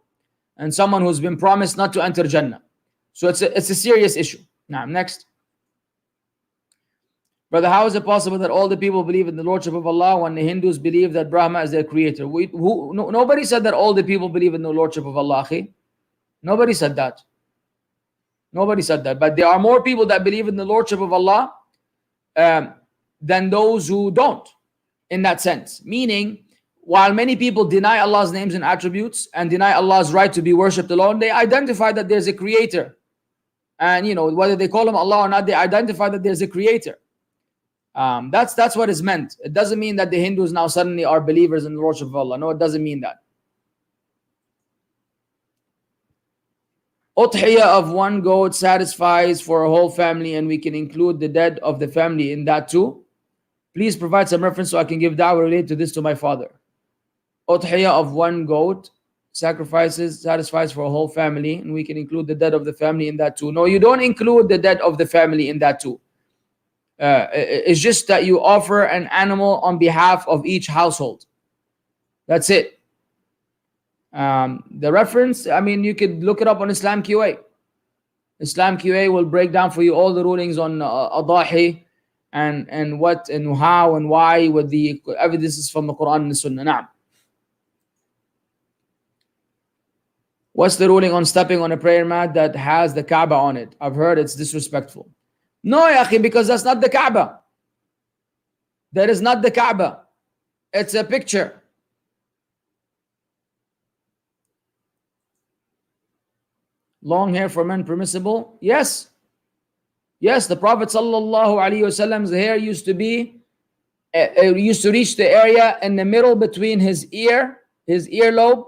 and someone who's been promised not to enter Jannah. So it's a serious issue. Now, next. Brother, how is it possible that all the people believe in the Lordship of Allah when the Hindus believe that Brahma is their creator? Nobody said that all the people believe in the Lordship of Allah. Nobody said that. Nobody said that. But there are more people that believe in the Lordship of Allah than those who don't, in that sense. Meaning, while many people deny Allah's names and attributes and deny Allah's right to be worshipped alone, they identify that there's a creator. And, you know, whether they call him Allah or not, they identify that there's a creator. That's what is meant. It doesn't mean that the Hindus now suddenly are believers in the Lordship of Allah. No, it doesn't mean that. Udhiyah of one goat satisfies for a whole family, and we can include the dead of the family in that too. Please provide some reference so I can give da'wah related to this to my father. Udhiyah of one goat satisfies for a whole family, and we can include the dead of the family in that too. No, you don't include the dead of the family in that too. It's just that you offer an animal on behalf of each household. That's it. The reference, I mean, you could look it up on Islam QA. Islam QA will break down for you all the rulings on Adahi and what and how and why with the evidences from the Quran and the Sunnah. Naam. What's the ruling on stepping on a prayer mat that has the Kaaba on it? I've heard it's disrespectful. No, ya akhi, because that's not the Kaaba. That is not the Kaaba. It's a picture. Long hair for men permissible? Yes. Yes, the Prophet ﷺ's hair used to be, used to reach the area in the middle between his earlobe,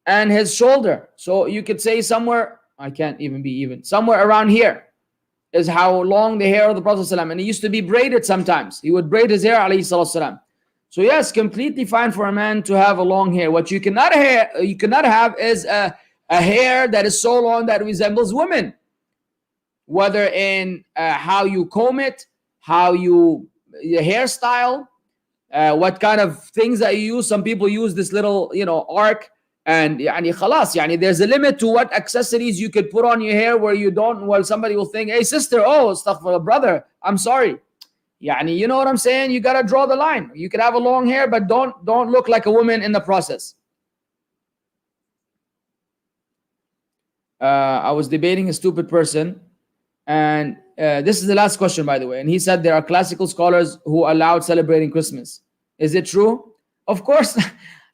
and his shoulder. So you could say somewhere, I can't even be even, somewhere around here is how long the hair of the Prophet ﷺ. And he used to be braided sometimes. He would braid his hair, alayhi salatu. So yes, completely fine for a man to have a long hair. What you cannot have is a hair that is so long that resembles women. Whether in how you comb it, how your hairstyle, what kind of things that you use. Some people use this little, arc. And khalas, there's a limit to what accessories you could put on your hair where you don't, well, somebody will think, hey sister, oh, astaghfirullah, brother, I'm sorry. You know what I'm saying? You gotta draw the line. You could have a long hair, but don't look like a woman in the process. I was debating a stupid person, and this is the last question, by the way. And he said there are classical scholars who allowed celebrating Christmas. Is it true? Of course.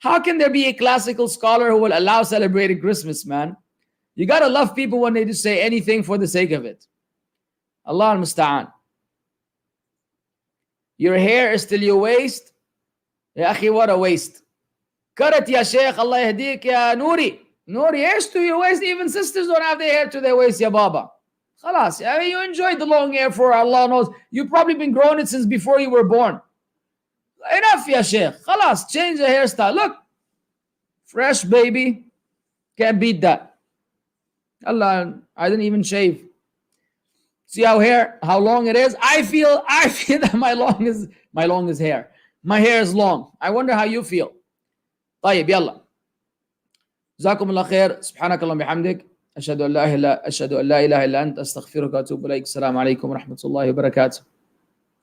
How can there be a classical scholar who will allow celebrating Christmas, man? You gotta love people when they just say anything for the sake of it. Allah al-Musta'an. Your hair is till your waist. Ya akhi, what a waste. Cut it, ya Shaykh, Allah yahdik, ya Nouri. Nouri, hairs to your waist. Even sisters don't have their hair to their waist, ya Baba. Khalas, I mean, you enjoyed the long hair for Allah knows. You've probably been growing it since before you were born. Enough, ya Sheikh. Khalas, change the hairstyle. Look, fresh baby. Can't beat that. Allah, I didn't even shave. See how long it is? I feel that my longest hair. My hair is long. I wonder how you feel. طيب يلا. جزاكم الله خير. سبحانك اللهم وبحمدك. أشهد أن لا إله إلا أنت أستغفرك وأتوب إليك. السلام عليكم ورحمة الله وبركاته.